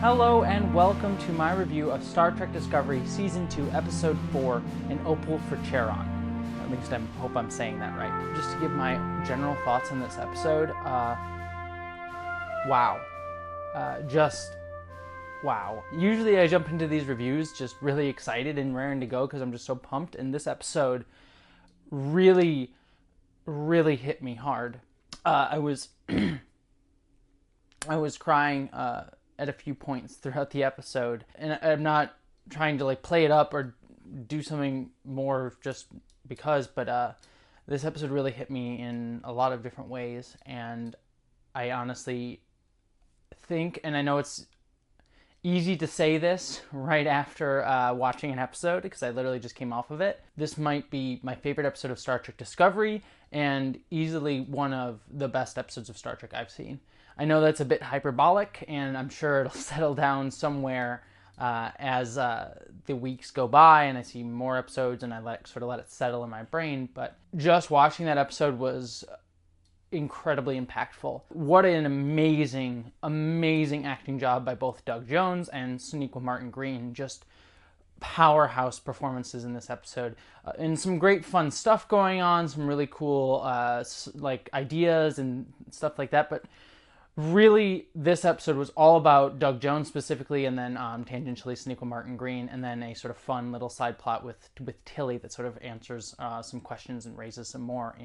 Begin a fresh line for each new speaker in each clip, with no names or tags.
Hello and welcome to my review of Star Trek Discovery Season 2, Episode 4, An Opal for Charon. At least I hope I'm saying that right. Just to give my general thoughts on this episode, wow. Just wow. Usually I jump into these reviews just really excited and raring to go because I'm just so pumped, and this episode really hit me hard. I was crying at a few points throughout the episode, and I'm not trying to play it up or do something more just because, but this episode really hit me in a lot of different ways, and I honestly think, and I know it's easy to say this right after watching an episode because I literally just came off of it, this might be my favorite episode of Star Trek Discovery and easily one of the best episodes of Star Trek I've seen. I know that's a bit hyperbolic, and I'm sure it'll settle down somewhere as the weeks go by and I see more episodes and I let it settle in my brain. But just watching that episode was incredibly impactful. What an amazing acting job by both Doug Jones and Sonequa Martin Green. Just powerhouse performances in this episode, and some great fun stuff going on, some really cool ideas and stuff like that. But really, this episode was all about Doug Jones specifically, and then tangentially Sonequa Martin Green, and then a sort of fun little side plot with Tilly that sort of answers some questions and raises some more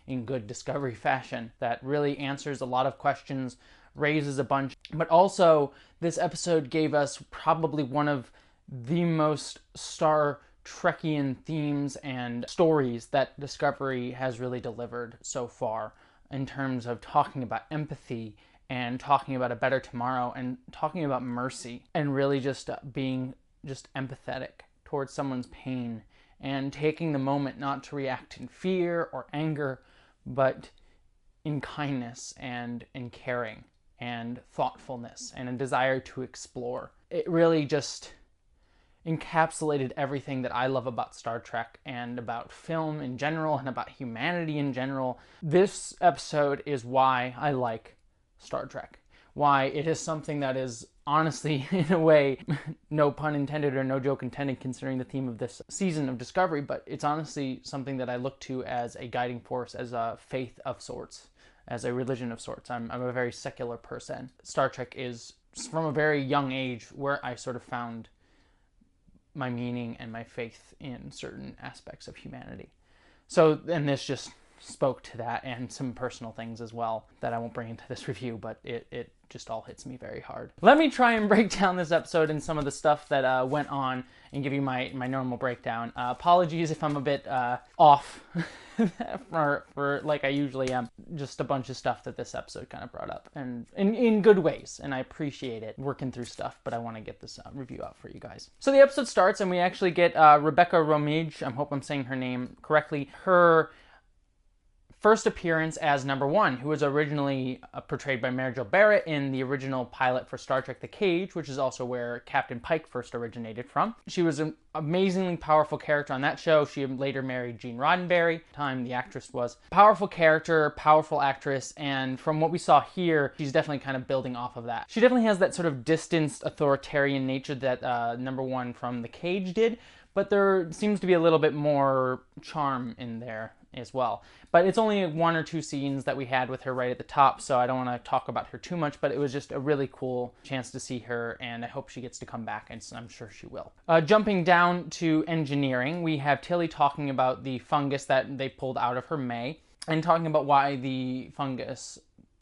in good Discovery fashion. That really answers a lot of questions, raises a bunch. But also, this episode gave us probably one of the most Star Trekian themes and stories that Discovery has really delivered so far, in terms of talking about empathy and talking about a better tomorrow and talking about mercy and really just being just empathetic towards someone's pain and taking the moment not to react in fear or anger, but in kindness and in caring and thoughtfulness and a desire to explore. It really just encapsulated everything that I love about Star Trek and about film in general and about humanity in general. This episode is why I like Star Trek. Why it is something that is honestly, in a way, no pun intended or no joke intended considering the theme of this season of Discovery, but it's honestly something that I look to as a guiding force, as a faith of sorts, as a religion of sorts. I'm a very secular person. Star Trek is, from a very young age, where I sort of found my meaning and my faith in certain aspects of humanity. So, and this just spoke to that, and some personal things as well that I won't bring into this review, but it just all hits me very hard. Let me try and break down this episode and some of the stuff that went on and give you my normal breakdown. Apologies if I'm a bit off for like I usually am. Just a bunch of stuff that this episode kind of brought up, and in good ways, and I appreciate it working through stuff, but I want to get this review out for you guys. So the episode starts and we actually get Rebecca Romijn, I hope I'm saying her name correctly, her first appearance as Number One, who was originally portrayed by Mary Jo Barrett in the original pilot for Star Trek The Cage, which is also where Captain Pike first originated from. She was an amazingly powerful character on that show. She later married Gene Roddenberry, the actress was. Powerful character, powerful actress, and from what we saw here, she's definitely kind of building off of that. She definitely has that sort of distanced authoritarian nature that Number One from The Cage did, but there seems to be a little bit more charm in there as well. But it's only one or two scenes that we had with her right at the top, so I don't want to talk about her too much, but it was just a really cool chance to see her, and I hope she gets to come back, and I'm sure she will. Jumping down to engineering, we have Tilly talking about the fungus that they pulled out of her May, and talking about why the fungus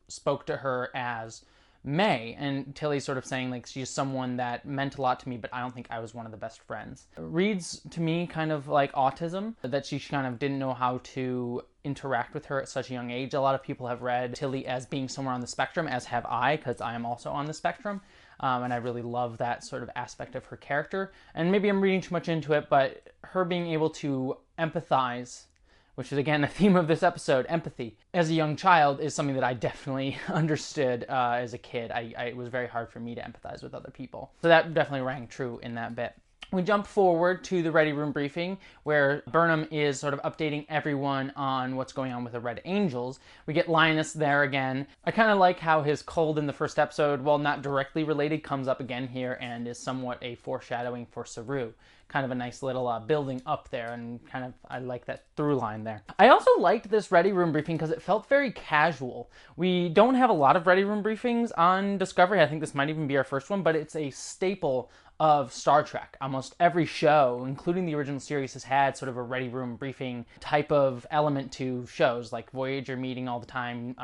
spoke to her as May, and Tilly sort of saying she's someone that meant a lot to me, but I don't think I was one of the best friends. It reads to me kind of like autism, that she kind of didn't know how to interact with her at such a young age. A lot of people have read Tilly as being somewhere on the spectrum, as have I, because I am also on the spectrum, and I really love that sort of aspect of her character. And maybe I'm reading too much into it, but her being able to empathize, which is again a theme of this episode, empathy, as a young child is something that I definitely understood as a kid. It was very hard for me to empathize with other people. So that definitely rang true in that bit. We jump forward to the Ready Room briefing where Burnham is sort of updating everyone on what's going on with the Red Angels. We get Linus there again. I kind of like how his cold in the first episode, while not directly related, comes up again here and is somewhat a foreshadowing for Saru. Kind of a nice little building up there, and kind of I like that through line there. I also liked this Ready Room briefing because it felt very casual. We don't have a lot of Ready Room briefings on Discovery. I think this might even be our first one, but it's a staple of Star Trek. Almost every show, including the original series, has had sort of a Ready Room briefing type of element to shows, like Voyager meeting all the time,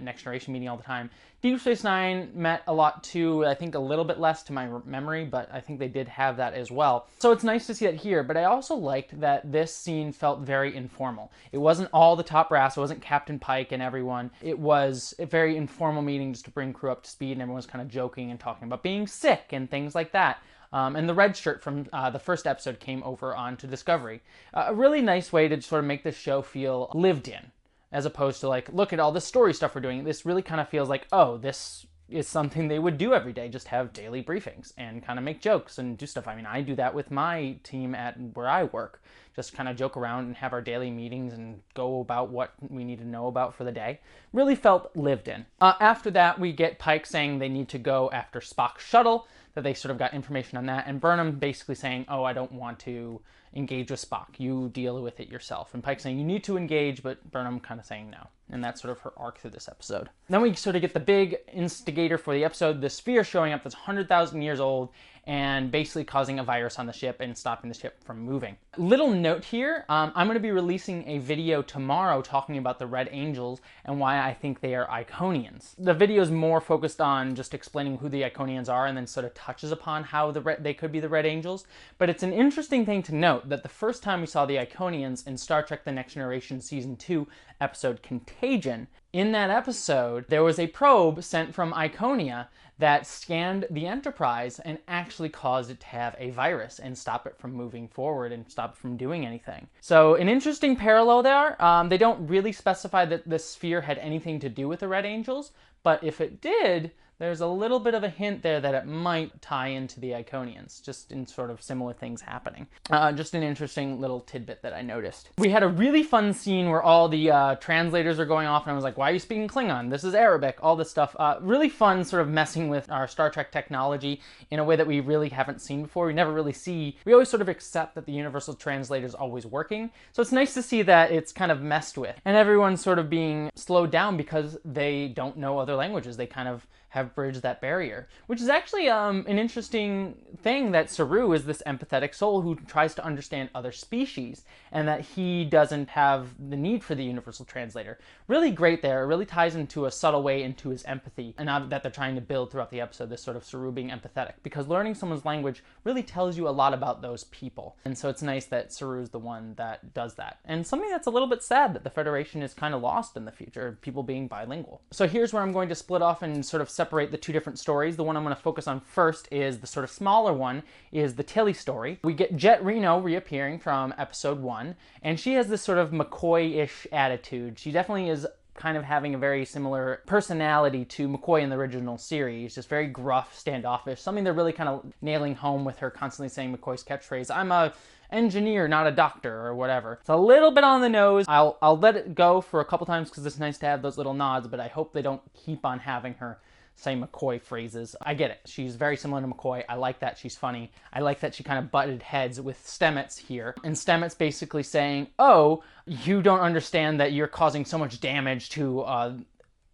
Next Generation meeting all the time. Deep Space Nine met a lot too, I think a little bit less to my memory, but I think they did have that as well. So it's nice to see that here, but I also liked that this scene felt very informal. It wasn't all the top brass, it wasn't Captain Pike and everyone. It was a very informal meeting just to bring crew up to speed, and everyone's kind of joking and talking about being sick and things like that. And the red shirt from the first episode came over onto Discovery. A really nice way to sort of make this show feel lived in, as opposed to like, look at all this story stuff we're doing. This really kind of feels like, oh, this is something they would do every day, just have daily briefings and kind of make jokes and do stuff. I mean, I do that with my team at where I work. Just kind of joke around and have our daily meetings and go about what we need to know about for the day. Really felt lived in. After that, we get Pike saying they need to go after Spock's shuttle, that they sort of got information on that, and Burnham basically saying, oh, I don't want to engage with Spock. You deal with it yourself. And Pike saying you need to engage, but Burnham kind of saying no. And that's sort of her arc through this episode. Then we sort of get the big instigator for the episode, the sphere showing up that's 100,000 years old and basically causing a virus on the ship and stopping the ship from moving. Little note here, I'm going to be releasing a video tomorrow talking about the Red Angels and why I think they are Iconians. The video is more focused on just explaining who the Iconians are and then sort of touches upon how they could be the Red Angels. But it's an interesting thing to note that the first time we saw the Iconians in Star Trek The Next Generation Season 2 episode Contagion, in that episode, there was a probe sent from Iconia that scanned the Enterprise and actually caused it to have a virus and stop it from moving forward and stop it from doing anything. So an interesting parallel there. They don't really specify that the sphere had anything to do with the Red Angels, but if it did, there's a little bit of a hint there that it might tie into the Iconians, just in sort of similar things happening. Just an interesting little tidbit that I noticed. We had a really fun scene where all the translators are going off, and I was like, why are you speaking Klingon? This is Arabic, all this stuff. Really fun sort of messing with our Star Trek technology in a way that we really haven't seen before. We never really see, we always sort of accept that the universal translator is always working. So it's nice to see that it's kind of messed with. And everyone's sort of being slowed down because they don't know other languages. They kind of have bridged that barrier, which is actually an interesting thing, that Saru is this empathetic soul who tries to understand other species and that he doesn't have the need for the universal translator. Really great there. It really ties into a subtle way into his empathy and that they're trying to build throughout the episode, this sort of Saru being empathetic, because learning someone's language really tells you a lot about those people. And so it's nice that Saru is the one that does that. And something that's a little bit sad that the Federation is kind of lost in the future, people being bilingual. So here's where I'm going to split off and sort of separate the two different stories. The one I'm going to focus on first is the sort of smaller one, is the Tilly story. We get Jet Reno reappearing from episode 1, and she has this sort of McCoy-ish attitude. She definitely is kind of having a very similar personality to McCoy in the original series, just very gruff, standoffish, something they're really kind of nailing home with her constantly saying McCoy's catchphrase, I'm a engineer, not a doctor, or whatever. It's a little bit on the nose. I'll let it go for a couple times because it's nice to have those little nods, but I hope they don't keep on having her say McCoy phrases. I get it. She's very similar to McCoy. I like that. She's funny. I like that she kind of butted heads with Stamets here. And Stamets basically saying, oh, you don't understand that you're causing so much damage to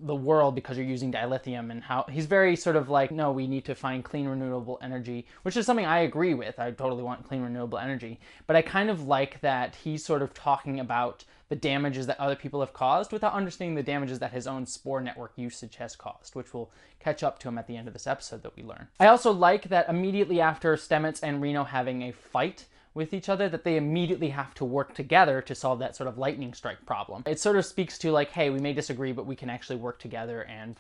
the world because you're using dilithium, and how he's very sort of like, no, we need to find clean renewable energy, which is something I agree with. I totally want clean renewable energy. But I kind of like that he's sort of talking about the damages that other people have caused without understanding the damages that his own spore network usage has caused, which will catch up to him at the end of this episode that we learn. I also like that immediately after Stamets and Reno having a fight, with each other that they immediately have to work together to solve that sort of lightning strike problem. It sort of speaks to like, hey, we may disagree, but we can actually work together and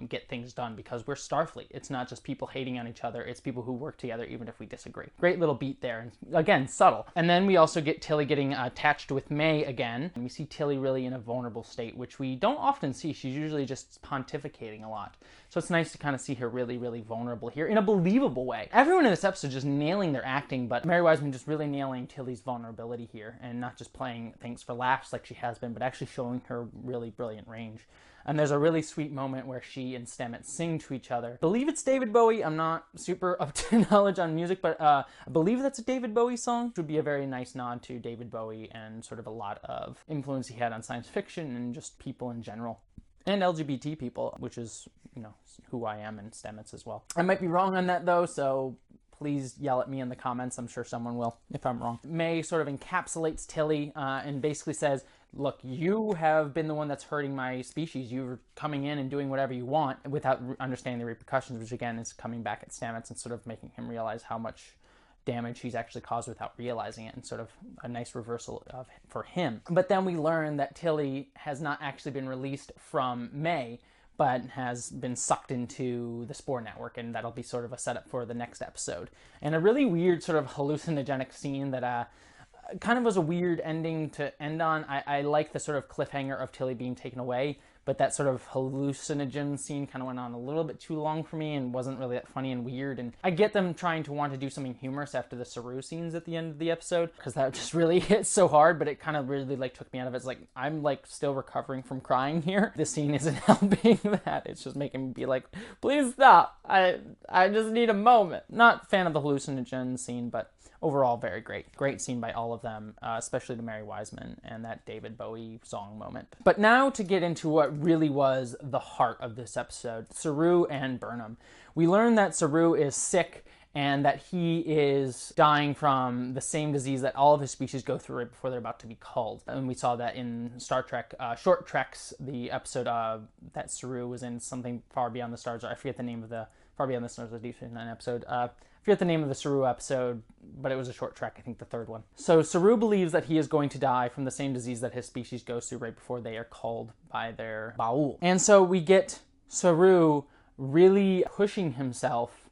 get things done because we're Starfleet. It's not just people hating on each other, it's people who work together even if we disagree. Great little beat there, and again, subtle. And then we also get Tilly getting attached with May again, and we see Tilly really in a vulnerable state, which we don't often see. She's usually just pontificating a lot. So it's nice to kind of see her really, really vulnerable here in a believable way. Everyone in this episode just nailing their acting, but Mary Wiseman just really nailing Tilly's vulnerability here and not just playing things for laughs like she has been, but actually showing her really brilliant range. And there's a really sweet moment where she and Stamets sing to each other. I believe it's David Bowie. I'm not super up to knowledge on music, but I believe that's a David Bowie song. It would be a very nice nod to David Bowie and sort of a lot of influence he had on science fiction and just people in general. And LGBT people, which is, you know, who I am, and Stamets as well. I might be wrong on that though, so please yell at me in the comments. I'm sure someone will if I'm wrong. May sort of encapsulates Tilly and basically says, look, you have been the one that's hurting my species. You're coming in and doing whatever you want without understanding the repercussions, which again is coming back at Stamets and sort of making him realize how much damage he's actually caused without realizing it, and sort of a nice reversal for him. But then we learn that Tilly has not actually been released from May, but has been sucked into the spore network, and that'll be sort of a setup for the next episode. And a really weird sort of hallucinogenic scene that kind of was a weird ending to end on. I like the sort of cliffhanger of Tilly being taken away, but that sort of hallucinogen scene kind of went on a little bit too long for me and wasn't really that funny and weird. And I get them trying to want to do something humorous after the Saru scenes at the end of the episode, because that just really hit so hard, but it kind of really like took me out of it. It's like, I'm like still recovering from crying here. This scene isn't helping that. It's just making me be like, please stop. I just need a moment. Not fan of the hallucinogen scene, but overall, very great. Great scene by all of them, especially to Mary Wiseman and that David Bowie song moment. But now to get into what really was the heart of this episode, Saru and Burnham. We learn that Saru is sick and that he is dying from the same disease that all of his species go through right before they're about to be culled. And we saw that in Star Trek Short Treks, the episode that Saru was in, something Far Beyond the Stars, or I forget the name of the Far Beyond the Stars, the Deep Space Nine episode. I forget the name of the Saru episode, but it was a short trek, I think the third one. So Saru believes that he is going to die from the same disease that his species goes through right before they are culled by their Baul. And so we get Saru really pushing himself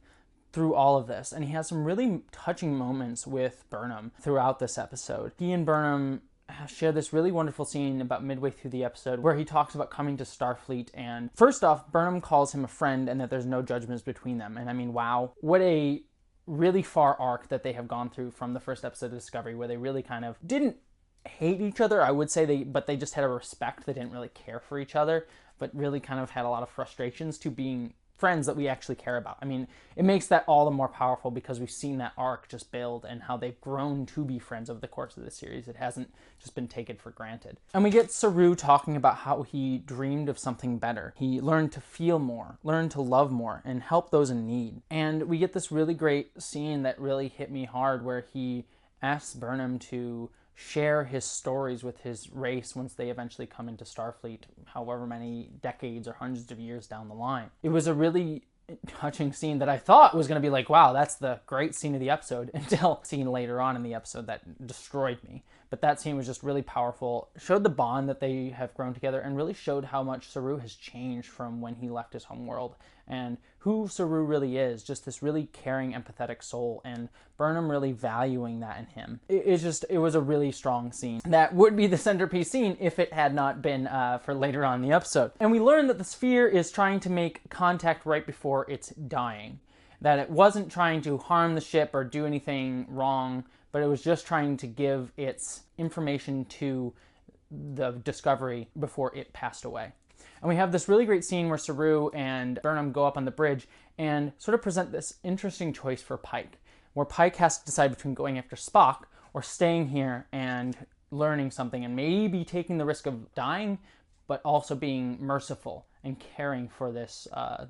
through all of this, and he has some really touching moments with Burnham throughout this episode. He and Burnham share this really wonderful scene about midway through the episode where he talks about coming to Starfleet, and first off, Burnham calls him a friend and that there's no judgments between them. And I mean, wow, what a really far arc that they have gone through from the first episode of Discovery, where they really kind of didn't hate each other, I would say, but they just had a respect. They didn't really care for each other, but really kind of had a lot of frustrations, to being friends that we actually care about. I mean, it makes that all the more powerful because we've seen that arc just build and how they've grown to be friends over the course of the series. It hasn't just been taken for granted. And we get Saru talking about how he dreamed of something better. He learned to feel more, learned to love more, and help those in need. And we get this really great scene that really hit me hard where he asks Burnham to share his stories with his race once they eventually come into Starfleet, however many decades or hundreds of years down the line. It was a really touching scene that I thought was going to be like, wow, that's the great scene of the episode, until a scene later on in the episode that destroyed me. But that scene was just really powerful, showed the bond that they have grown together, and really showed how much Saru has changed from when he left his homeworld, and who Saru really is, just this really caring, empathetic soul, and Burnham really valuing that in him. It was a really strong scene. That would be the centerpiece scene if it had not been for later on in the episode. And we learn that the sphere is trying to make contact right before it's dying. That it wasn't trying to harm the ship or do anything wrong, but it was just trying to give its information to the Discovery before it passed away. And we have this really great scene where Saru and Burnham go up on the bridge and sort of present this interesting choice for Pike, where Pike has to decide between going after Spock or staying here and learning something and maybe taking the risk of dying, but also being merciful and caring for this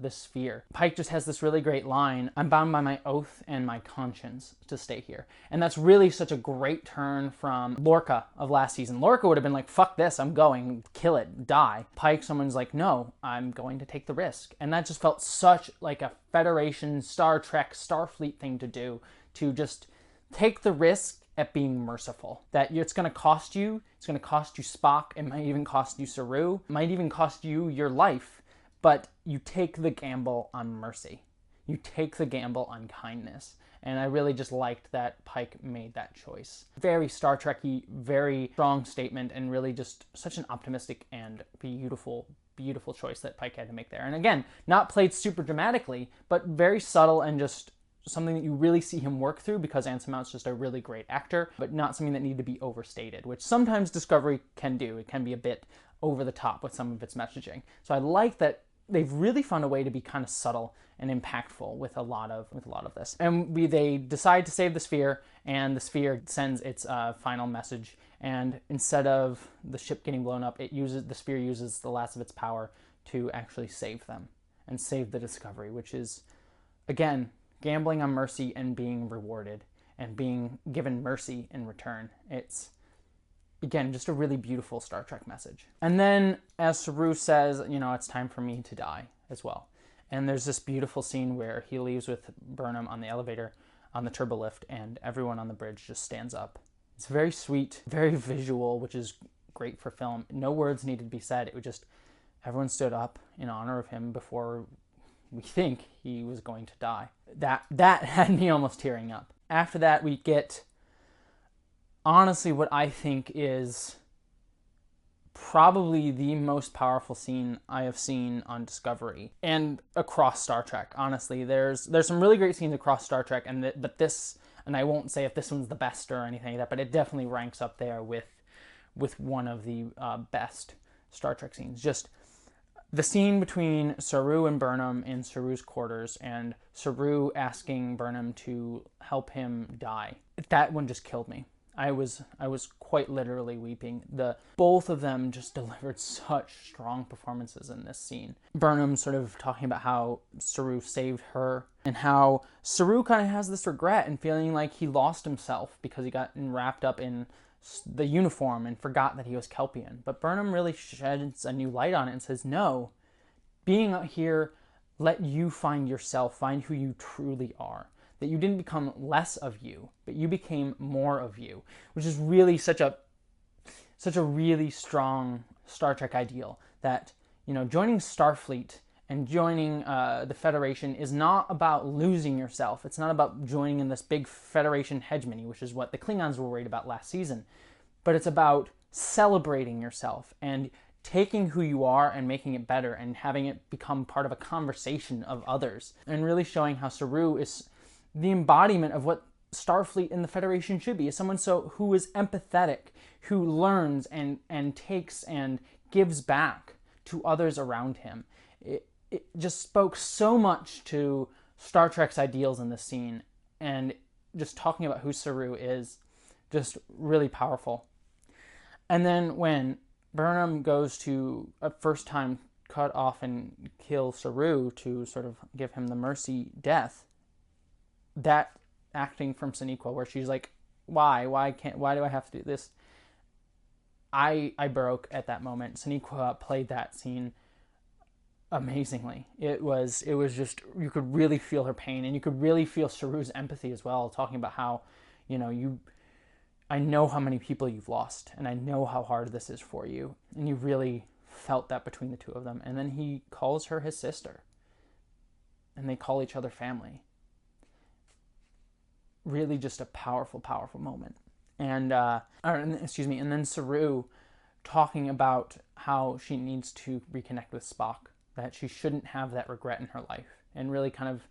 sphere. Pike just has this really great line, "I'm bound by my oath and my conscience to stay here." And that's really such a great turn from Lorca of last season. Lorca would have been like, fuck this, I'm going, kill it, die. Pike, someone's like, no, I'm going to take the risk. And that just felt such like a Federation, Star Trek, Starfleet thing to do, to just take the risk at being merciful. That it's going to cost you. It's going to cost you Spock. It might even cost you Saru. It might even cost you your life. But you take the gamble on mercy. You take the gamble on kindness. And I really just liked that Pike made that choice. Very Star Trek-y, very strong statement, and really just such an optimistic and beautiful, beautiful choice that Pike had to make there. And again, not played super dramatically, but very subtle and just something that you really see him work through, because Anson Mount's just a really great actor, but not something that needed to be overstated, which sometimes Discovery can do. It can be a bit over the top with some of its messaging. So I like that they've really found a way to be kind of subtle and impactful with a lot of this. And they decide to save the sphere, and the sphere sends its final message. And instead of the ship getting blown up, the sphere uses the last of its power to actually save them and save the Discovery, which is, again, gambling on mercy and being rewarded and being given mercy in return. It's, again, just a really beautiful Star Trek message. And then, as Saru says, it's time for me to die as well. And there's this beautiful scene where he leaves with Burnham on the elevator, on the turbolift, and everyone on the bridge just stands up. It's very sweet, very visual, which is great for film. No words needed to be said. It was just, everyone stood up in honor of him before we think he was going to die. That had me almost tearing up. After that, we get, honestly, what I think is probably the most powerful scene I have seen on Discovery and across Star Trek. Honestly, there's some really great scenes across Star Trek, but this, and I won't say if this one's the best or anything like that, but it definitely ranks up there with one of the best Star Trek scenes. Just the scene between Saru and Burnham in Saru's quarters, and Saru asking Burnham to help him die. That one just killed me. I was quite literally weeping. Both of them just delivered such strong performances in this scene. Burnham sort of talking about how Saru saved her, and how Saru kind of has this regret and feeling like he lost himself because he got wrapped up in the uniform and forgot that he was Kelpian. But Burnham really sheds a new light on it and says, no, being out here let you find yourself, find who you truly are. That you didn't become less of you, but you became more of you, which is really such a really strong Star Trek ideal. That, joining Starfleet and joining the Federation is not about losing yourself. It's not about joining in this big Federation hegemony, which is what the Klingons were worried about last season. But it's about celebrating yourself and taking who you are and making it better and having it become part of a conversation of others. And really showing how Saru is the embodiment of what Starfleet and the Federation should be, is someone who is empathetic, who learns and takes and gives back to others around him. It just spoke so much to Star Trek's ideals in this scene, and just talking about who Saru is, just really powerful. And then when Burnham goes to, at first time, cut off and kill Saru to sort of give him the mercy death, that acting from Sonequa, where she's like, why do I have to do this? I broke at that moment. Sonequa played that scene amazingly. It was just, you could really feel her pain, and you could really feel Saru's empathy as well, talking about how, I know how many people you've lost, and I know how hard this is for you, and you really felt that between the two of them. And then he calls her his sister, and they call each other family. Really just a powerful, powerful moment. And then Saru talking about how she needs to reconnect with Spock, that she shouldn't have that regret in her life, and really kind of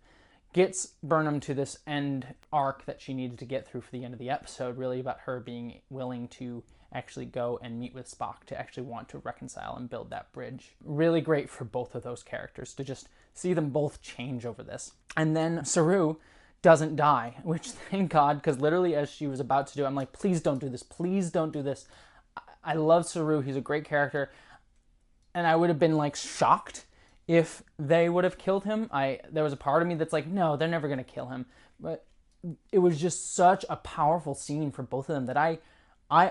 gets Burnham to this end arc that she needed to get through for the end of the episode, really about her being willing to actually go and meet with Spock, to actually want to reconcile and build that bridge. Really great for both of those characters to just see them both change over this. And then Saru doesn't die, which, thank God, because literally as she was about to do it, I'm like, please don't do this. Please don't do this. I love Saru. He's a great character. And I would have been shocked if they would have killed him. There was a part of me that's like, no, they're never going to kill him. But it was just such a powerful scene for both of them that I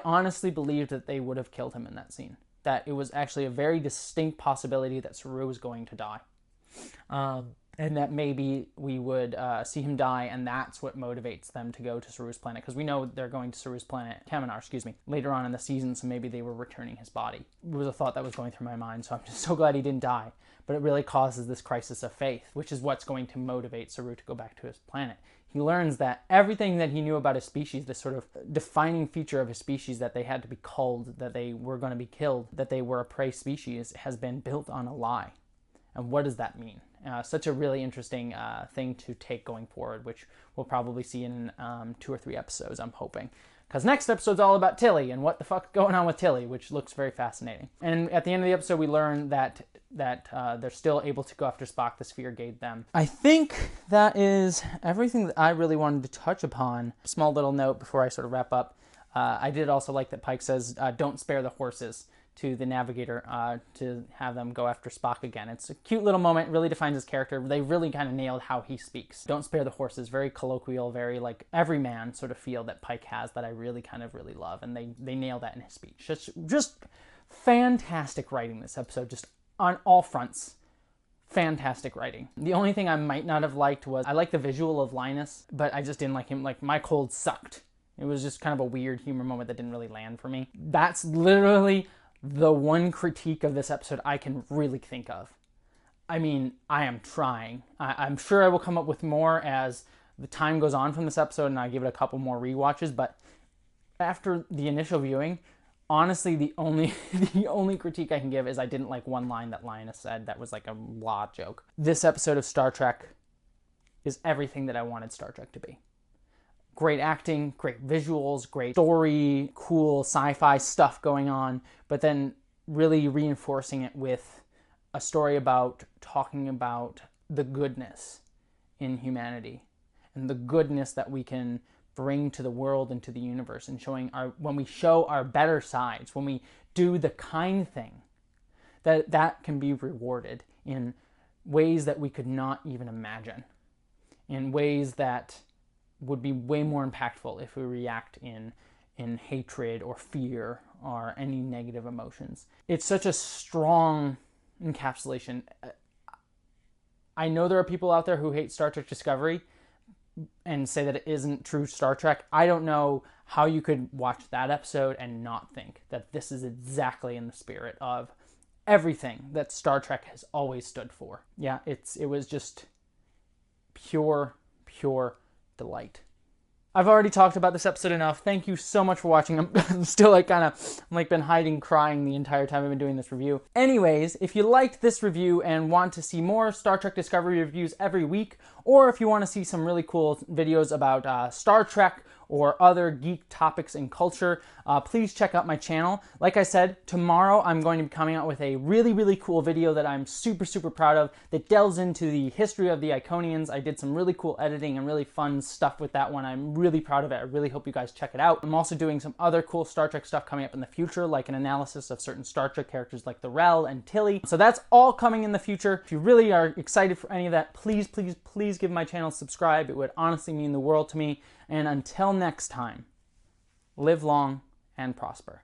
honestly believed that they would have killed him in that scene. That it was actually a very distinct possibility that Saru was going to die. and that maybe we would see him die, and that's what motivates them to go to Saru's planet, because we know they're going to Saru's planet, Kaminar, excuse me, later on in the season, so maybe they were returning his body. It was a thought that was going through my mind, so I'm just so glad he didn't die. But it really causes this crisis of faith, which is what's going to motivate Saru to go back to his planet. He learns that everything that he knew about his species, this sort of defining feature of his species, that they had to be culled, that they were going to be killed, that they were a prey species, has been built on a lie. And what does that mean? Such a really interesting thing to take going forward, which we'll probably see in 2 or 3 episodes, I'm hoping. Because next episode's all about Tilly and what the fuck's going on with Tilly, which looks very fascinating. And at the end of the episode, we learn that they're still able to go after Spock. The sphere gave them. I think that is everything that I really wanted to touch upon. Small little note before I sort of wrap up. I did also like that Pike says, don't spare the horses, to the navigator to have them go after Spock again. It's a cute little moment, really defines his character. They really kind of nailed how he speaks. Don't spare the horses, very colloquial, very like everyman sort of feel that Pike has that I really love, and they nail that in his speech. Just fantastic writing this episode, just on all fronts. Fantastic writing. The only thing I might not have liked was, I like the visual of Linus, but I just didn't like him. Like, my cold sucked. It was just kind of a weird humor moment that didn't really land for me. That's literally the one critique of this episode I can really think of. I mean, I am trying. I'm sure I will come up with more as the time goes on from this episode and I give it a couple more rewatches, but after the initial viewing, honestly, the only critique I can give is I didn't like one line that Linus said that was like a blah joke. This episode of Star Trek is everything that I wanted Star Trek to be. Great acting, great visuals, great story, cool sci-fi stuff going on, but then really reinforcing it with a story about talking about the goodness in humanity and the goodness that we can bring to the world and to the universe, and showing when we show our better sides, when we do the kind thing, that can be rewarded in ways that we could not even imagine, in ways that would be way more impactful if we react in hatred or fear or any negative emotions. It's such a strong encapsulation. I know there are people out there who hate Star Trek Discovery and say that it isn't true Star Trek. I don't know how you could watch that episode and not think that this is exactly in the spirit of everything that Star Trek has always stood for. Yeah, it was just pure delight. I've already talked about this episode enough. Thank you so much for watching. I'm still been hiding crying the entire time I've been doing this review. Anyways, if you liked this review and want to see more Star Trek Discovery reviews every week, or if you want to see some really cool videos about Star Trek or other geek topics and culture, please check out my channel. Like I said, tomorrow I'm going to be coming out with a really cool video that I'm super proud of, that delves into the history of the Iconians. I did some really cool editing and really fun stuff with that one. I'm really proud of it. I really hope you guys check it out. I'm also doing some other cool Star Trek stuff coming up in the future, like an analysis of certain Star Trek characters like the Rel and Tilly. So that's all coming in the future. If you really are excited for any of that, please give my channel a subscribe. It would honestly mean the world to me. And until next time, live long and prosper.